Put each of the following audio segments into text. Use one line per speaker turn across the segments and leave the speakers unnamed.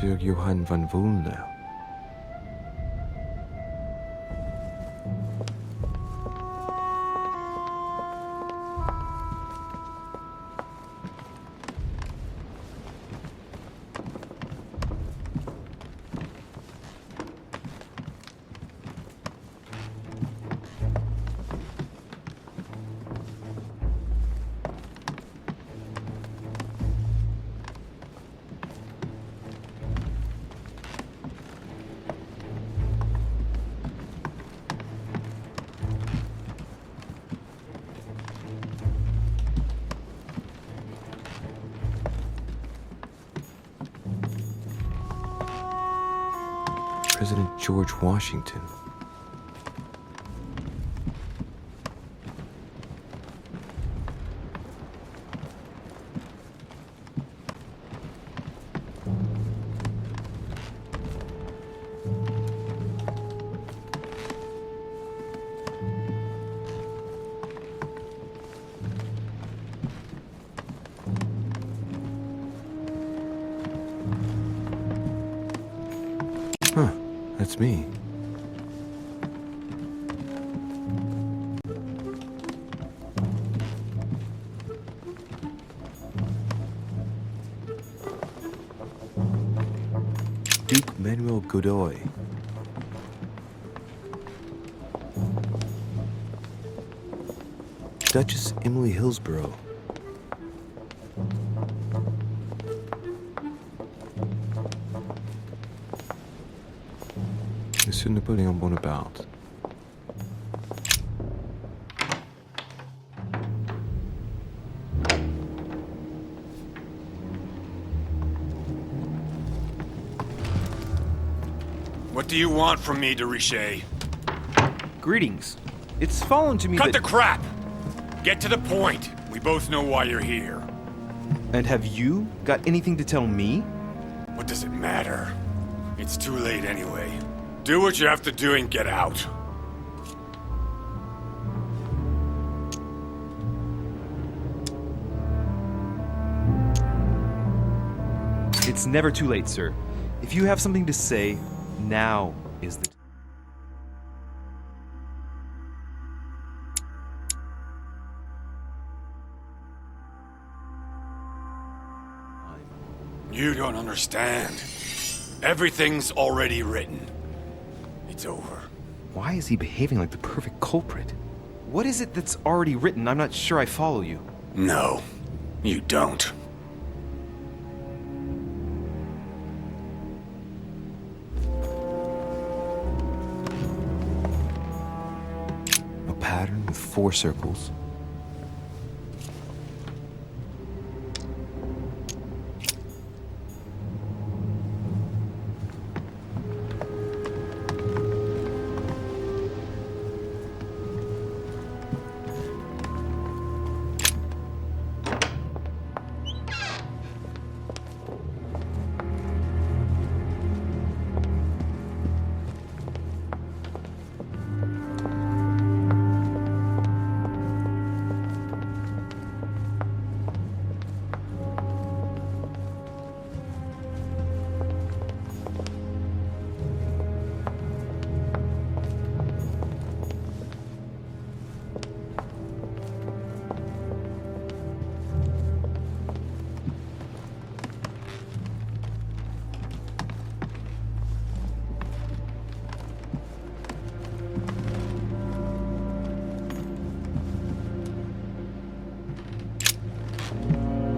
Monsieur Johann van Vulner. President George Washington. Huh, that's me. Duke Manuel Godoy. Duchess Emily Hillsborough. Monsieur Napoleon Bonaparte.
What do you want from me, de Richet?
Greetings. It's fallen to me
Cut
that...
the crap! Get to the point. We both know why you're here.
And have you got anything to tell me?
What does it matter? It's too late anyway. Do what you have to do and get out.
It's never too late, sir. If you have something to say, now is the time.
You don't understand. Everything's already written. It's over.
Why is he behaving like the perfect culprit? What is it that's already written? I'm not sure I follow you.
No, you don't.
A pattern with 4 circles.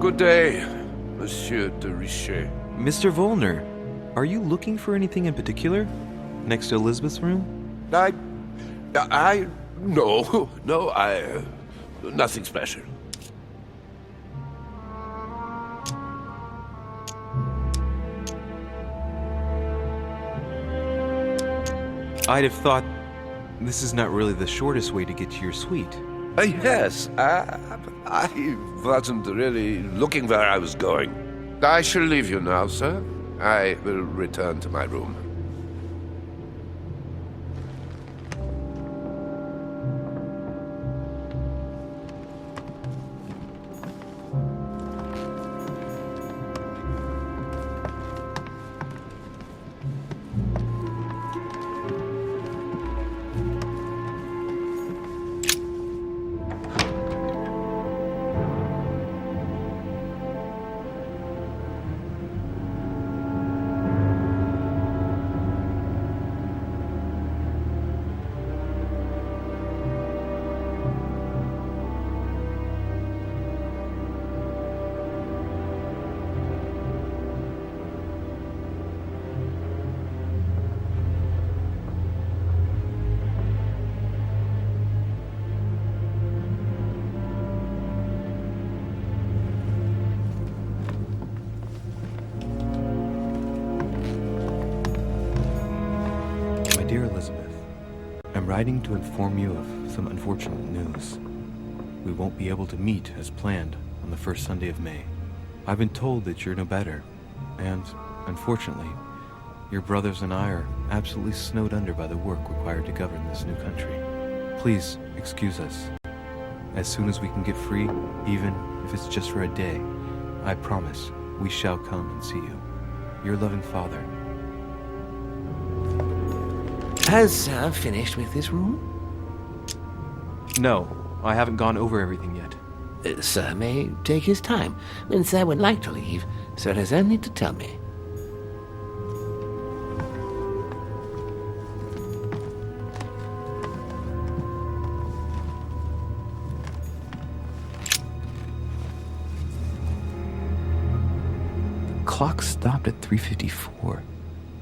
Good day, Monsieur de Richet.
Mr. Volner, are you looking for anything in particular? Next to Elizabeth's room?
Nothing special.
I'd have thought this is not really the shortest way to get to your suite.
Yes, I wasn't really looking where I was going. I shall leave you now, sir. I will return to my room.
Dear Elizabeth, I'm writing to inform you of some unfortunate news. We won't be able to meet as planned on the first Sunday of May. I've been told that you're no better, and, unfortunately, your brothers and I are absolutely snowed under by the work required to govern this new country. Please excuse us. As soon as we can get free, even if it's just for a day, I promise we shall come and see you. Your loving father.
Has Sir finished with this room?
No, I haven't gone over everything yet.
Sir may take his time. When Sir would like to leave, Sir has only to tell me.
Clock stopped at 3:54.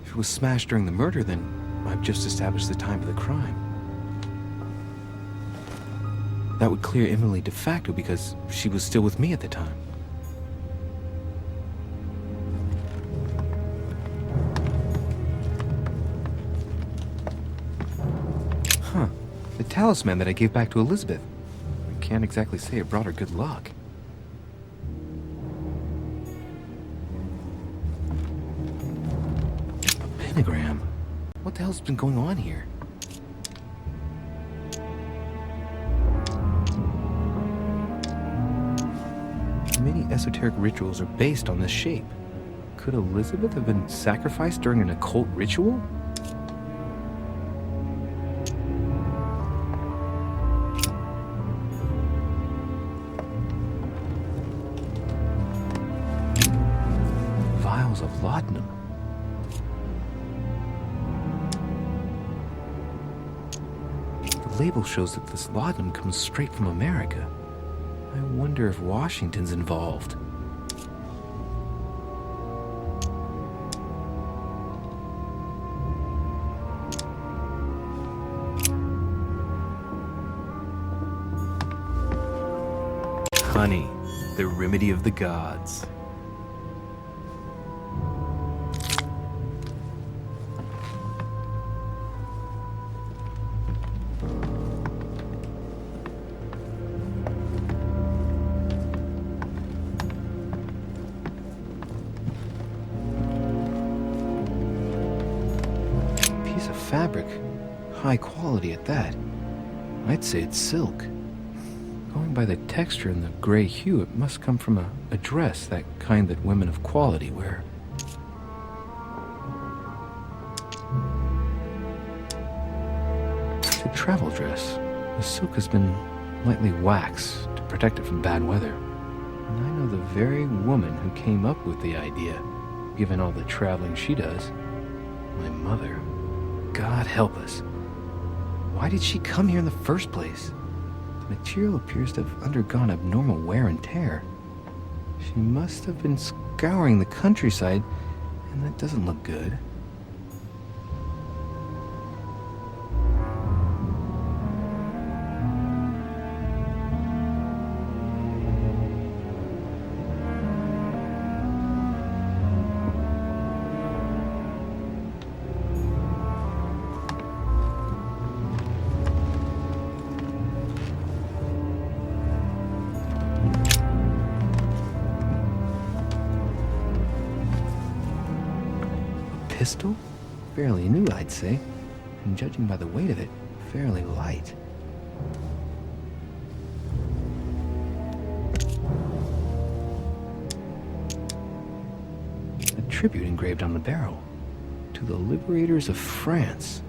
If it was smashed during the murder, then I've just established the time of the crime. That would clear Emily de facto because she was still with me at the time. Huh. The talisman that I gave back to Elizabeth. I can't exactly say it brought her good luck. Pentagram. What the hell's been going on here? Many esoteric rituals are based on this shape. Could Elizabeth have been sacrificed during an occult ritual? Vials of laudanum. The label shows that this laudanum comes straight from America. I wonder if Washington's involved. Honey, the remedy of the gods. Fabric, high quality at that. I'd say it's silk. Going by the texture and the gray hue, it must come from a dress, that kind that women of quality wear. It's a travel dress. The silk has been lightly waxed to protect it from bad weather. And I know the very woman who came up with the idea, given all the traveling she does. My mother. God help us. Why did she come here in the first place? The material appears to have undergone abnormal wear and tear. She must have been scouring the countryside, and that doesn't look good. Pistol? Fairly new, I'd say. And judging by the weight of it, fairly light. A tribute engraved on the barrel. To the liberators of France.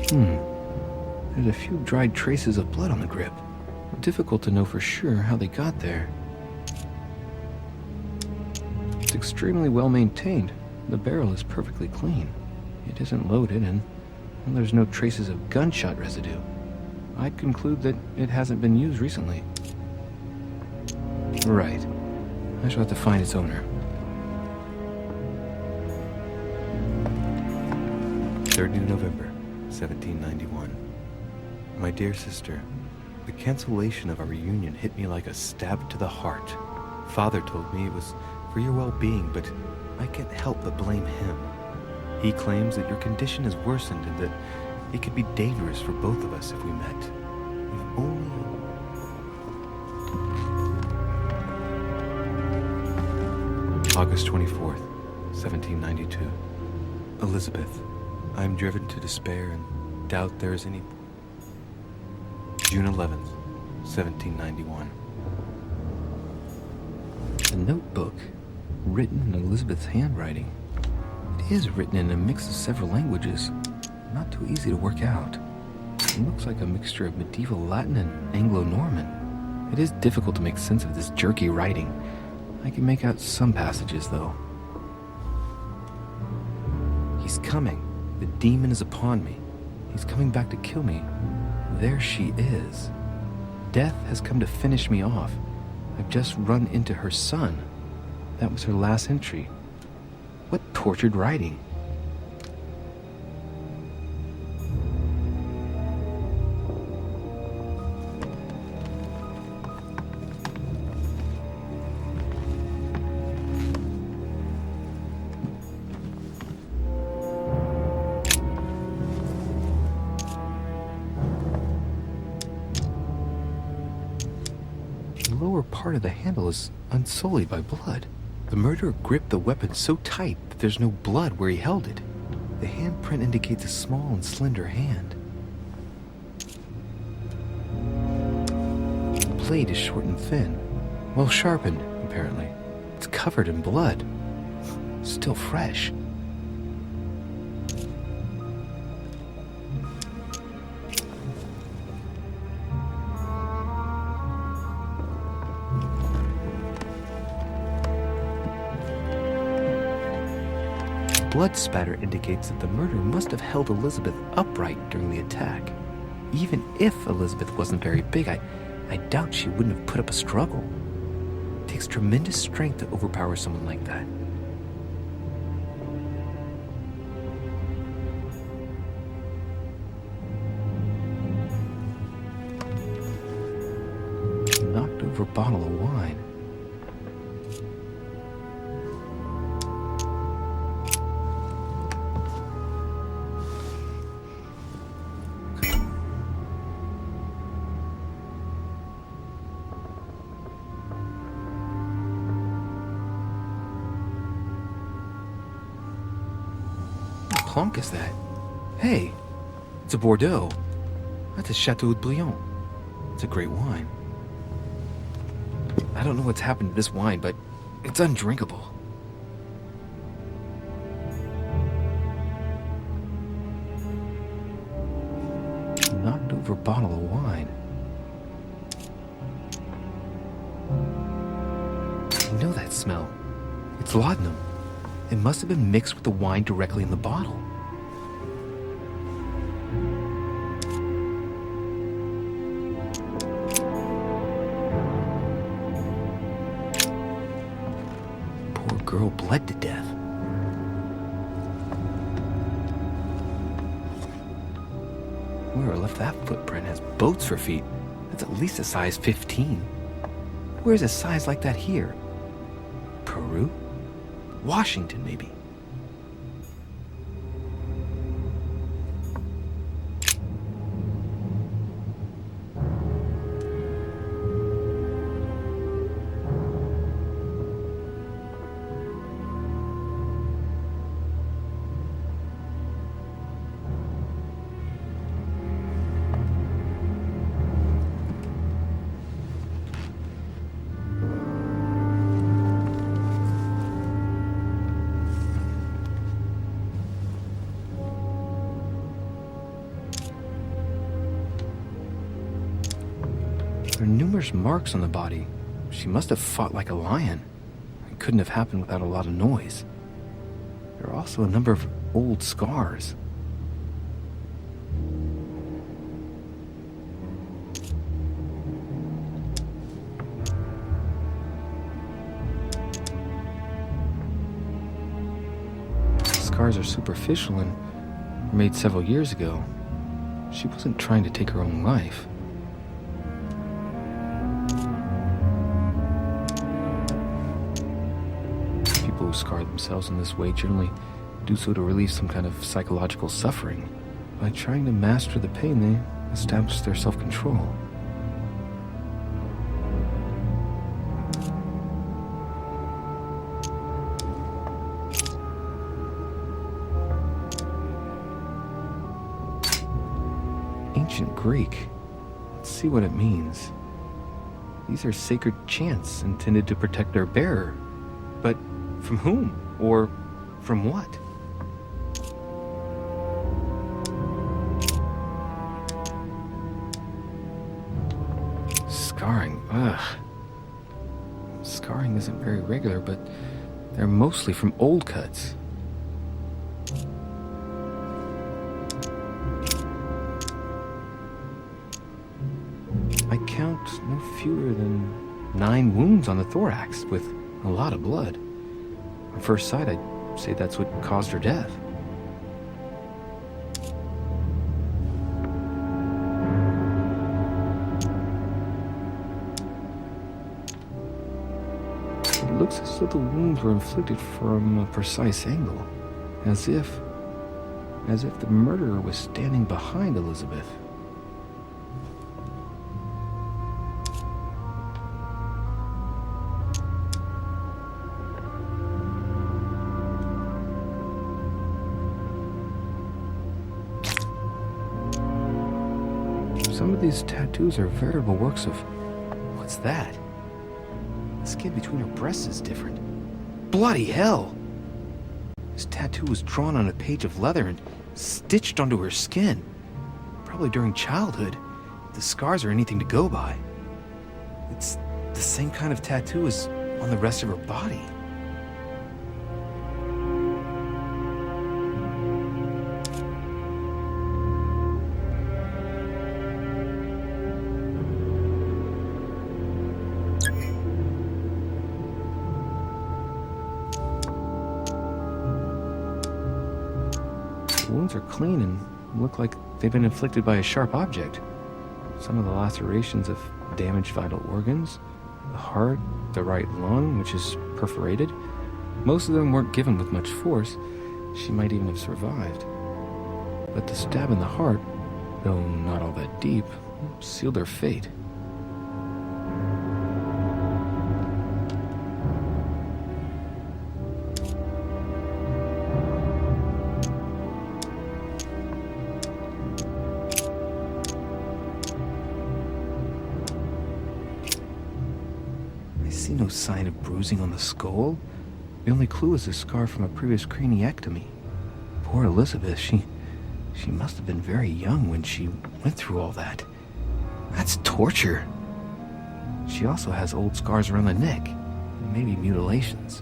There's a few dried traces of blood on the grip. Difficult to know for sure how they got there. It's extremely well maintained. The barrel is perfectly clean. It isn't loaded, and there's no traces of gunshot residue. I'd conclude that it hasn't been used recently. Right. I shall have to find its owner. 3rd of November, 1791. My dear sister, the cancellation of our reunion hit me like a stab to the heart. Father told me it was for your well-being, but I can't help but blame him. He claims that your condition has worsened and that it could be dangerous for both of us if we met. If only... August 24th, 1792. Elizabeth, I am driven to despair and doubt there is any... June 11th, 1791.
A notebook, written in Elizabeth's handwriting. It is written in a mix of several languages, not too easy to work out. It looks like a mixture of medieval Latin and Anglo-Norman. It is difficult to make sense of this jerky writing. I can make out some passages, though. He's coming. The demon is upon me. He's coming back to kill me. There she is. Death has come to finish me off. I've just run into her son. That was her last entry. What tortured writing. The lower part of the handle is unsullied by blood. The murderer gripped the weapon so tight that there's no blood where he held it. The handprint indicates a small and slender hand. The blade is short and thin. Well sharpened, apparently. It's covered in blood. Still fresh. Blood spatter indicates that the murderer must have held Elizabeth upright during the attack. Even if Elizabeth wasn't very big, I doubt she wouldn't have put up a struggle. It takes tremendous strength to overpower someone like that. Knocked over a bottle of wine. Plonk is that? Hey, it's a Bordeaux. That's a Chateau de Briand. It's a great wine. I don't know what's happened to this wine, but it's undrinkable. Knocked over a bottle of wine. I know that smell. It's laudanum. It must have been mixed with the wine directly in the bottle. Poor girl bled to death. Whoever left that footprint has boats for feet. That's at least a size 15. Where's a size like that here? Peru? Washington, maybe. There are numerous marks on the body. She must have fought like a lion. It couldn't have happened without a lot of noise. There are also a number of old scars. The scars are superficial and were made several years ago. She wasn't trying to take her own life. People who scar themselves in this way generally do so to relieve some kind of psychological suffering. By trying to master the pain, they establish their self-control. Ancient Greek. Let's see what it means. These are sacred chants intended to protect their bearer. But from whom? Or from what? Scarring. Ugh. Scarring isn't very regular, but they're mostly from old cuts. I count no fewer than 9 wounds on the thorax, with a lot of blood. On first sight, I'd say that's what caused her death. It looks as though the wounds were inflicted from a precise angle, as if the murderer was standing behind Elizabeth. Some of these tattoos are veritable works of... What's that? The skin between her breasts is different. Bloody hell! This tattoo was drawn on a page of leather and stitched onto her skin. Probably during childhood, if the scars are anything to go by. It's the same kind of tattoo as on the rest of her body. The wounds are clean and look like they've been inflicted by a sharp object. Some of the lacerations have damaged vital organs, the heart, the right lung, which is perforated. Most of them weren't given with much force. She might even have survived. But the stab in the heart, though not all that deep, sealed her fate. I see no sign of bruising on the skull. The only clue is a scar from a previous craniectomy. Poor Elizabeth, she must have been very young when she went through all that. That's torture. She also has old scars around the neck, maybe mutilations.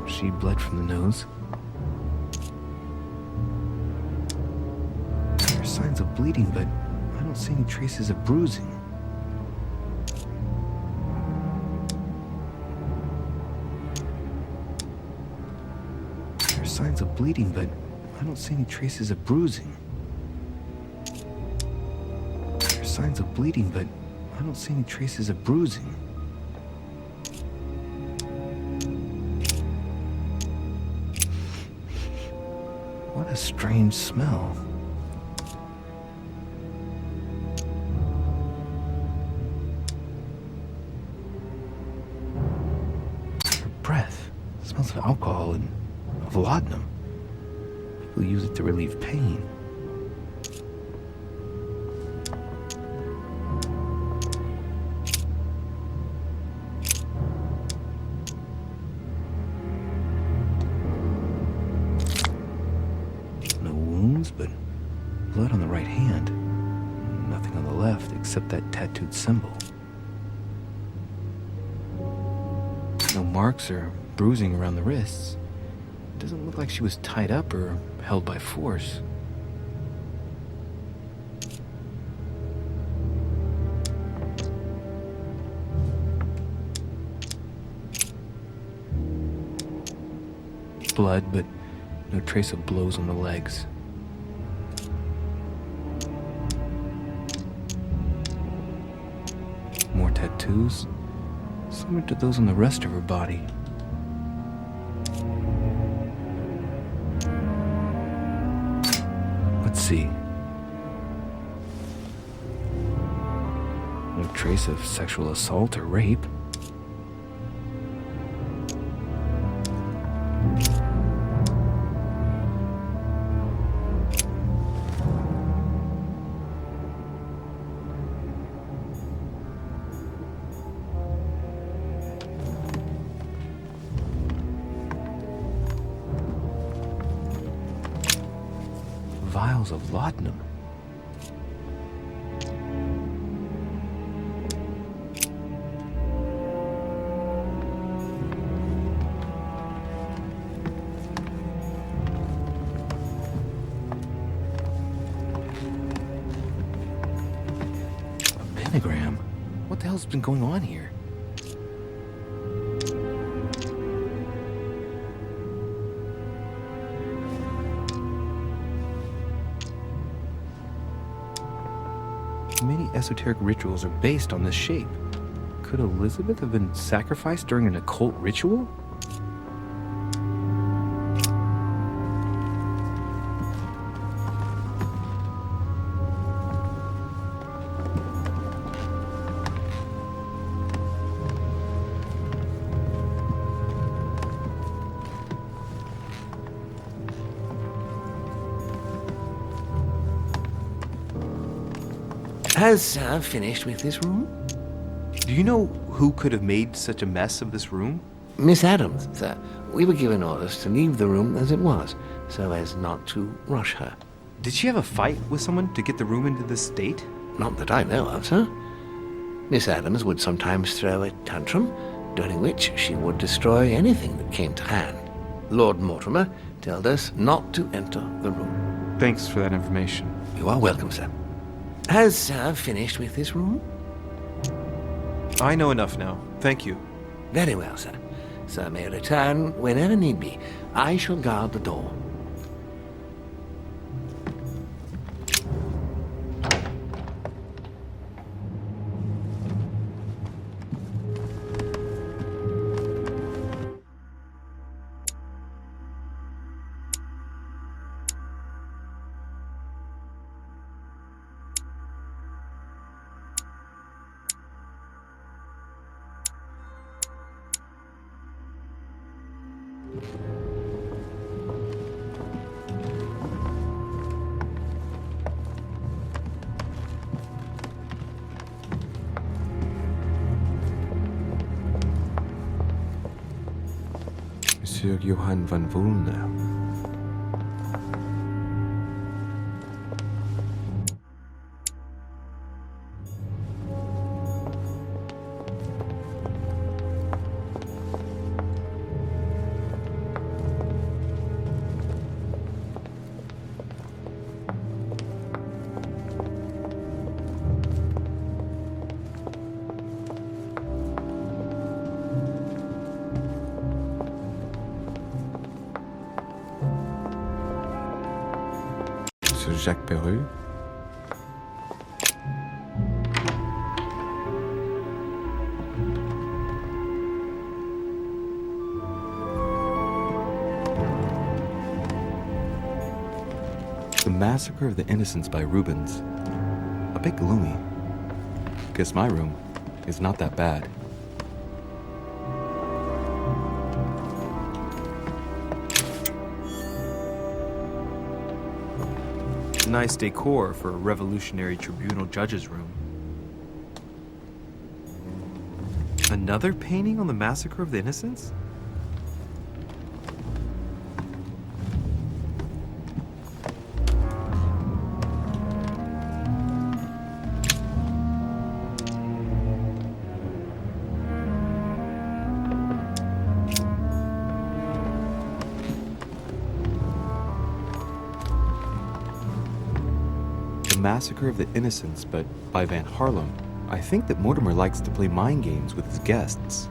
She bled from the nose. There are signs of bleeding, but I don't see any traces of bruising. There are signs of bleeding, but I don't see any traces of bruising. There are signs of bleeding, but I don't see any traces of bruising. What a strange smell. Her breath smells of alcohol and of laudanum. People use it to relieve pain. No wounds, but blood on the right hand. Nothing on the left except that tattooed symbol. No marks or bruising around the wrists. It doesn't look like she was tied up or held by force. Blood, but no trace of blows on the legs. More tattoos. tattoos, similar to those on the rest of her body. Let's see. No trace of sexual assault or rape. Vials of laudanum. A pentagram? What the hell's been going on here? Many esoteric rituals are based on this shape. Could Elizabeth have been sacrificed during an occult ritual?
Has Sir finished with this room?
Do you know who could have made such a mess of this room?
Miss Adams, sir. We were given orders to leave the room as it was, so as not to rush her.
Did she have a fight with someone to get the room into this state?
Not that I know of, sir. Miss Adams would sometimes throw a tantrum, during which she would destroy anything that came to hand. Lord Mortimer told us not to enter the room.
Thanks for that information.
You are welcome, sir. Has Sir finished with this room?
I know enough now. Thank you.
Very well, sir. Sir may return whenever need be. I shall guard the door.
Monsieur Johann van Vulner. Monsieur Jacques Perru. The Massacre of the Innocents by Rubens. A bit gloomy. Guess my room is not that bad.
Nice decor for a revolutionary tribunal judge's room. Another painting on the Massacre of the Innocents?
Massacre of the Innocents, but by Van Harlem. I think that Mortimer likes to play mind games with his guests.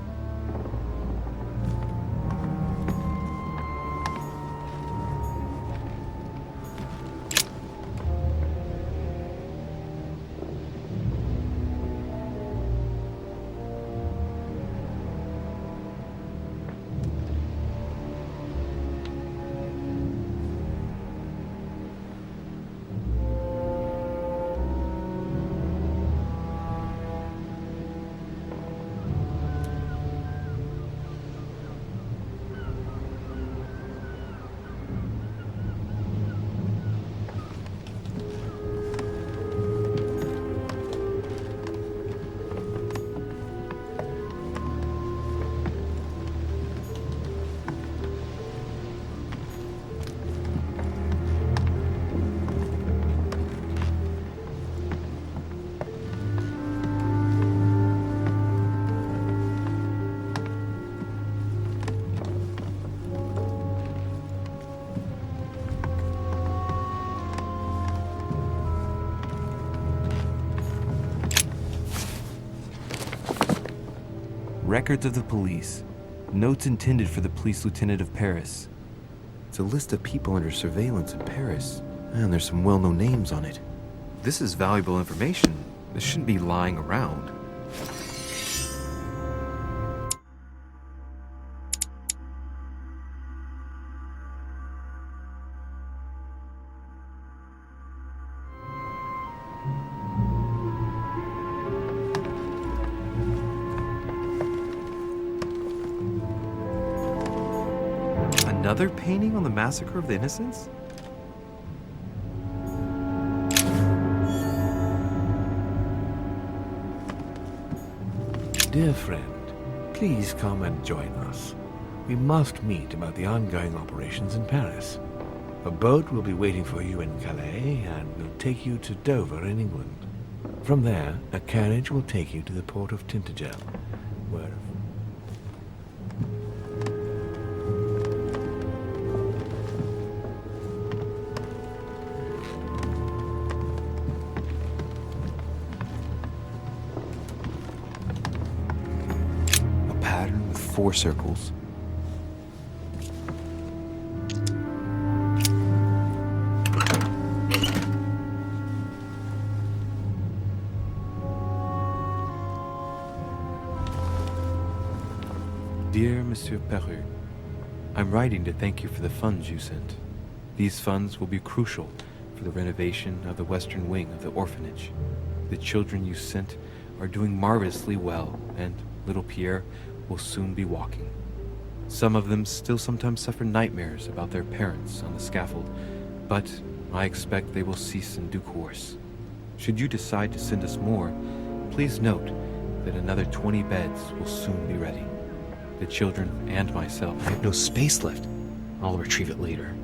Records of the police. Notes intended for the police lieutenant of Paris. It's a list of people under surveillance in Paris, and there's some well-known names on it. This is valuable information. This shouldn't be lying around. Another painting on the massacre of the innocents?
Dear friend, please come and join us. We must meet about the ongoing operations in Paris. A boat will be waiting for you in Calais and will take you to Dover in England. From there, a carriage will take you to the port of Tintagel, where...
Pattern with 4 circles. Dear Monsieur Perru, I'm writing to thank you for the funds you sent. These funds will be crucial for the renovation of the western wing of the orphanage. The children you sent are doing marvelously well, and little Pierre will soon be walking. Some of them still sometimes suffer nightmares about their parents on the scaffold, but I expect they will cease in due course. Should you decide to send us more, please note that another 20 beds will soon be ready. The children and myself.
I have no space left. I'll retrieve it later.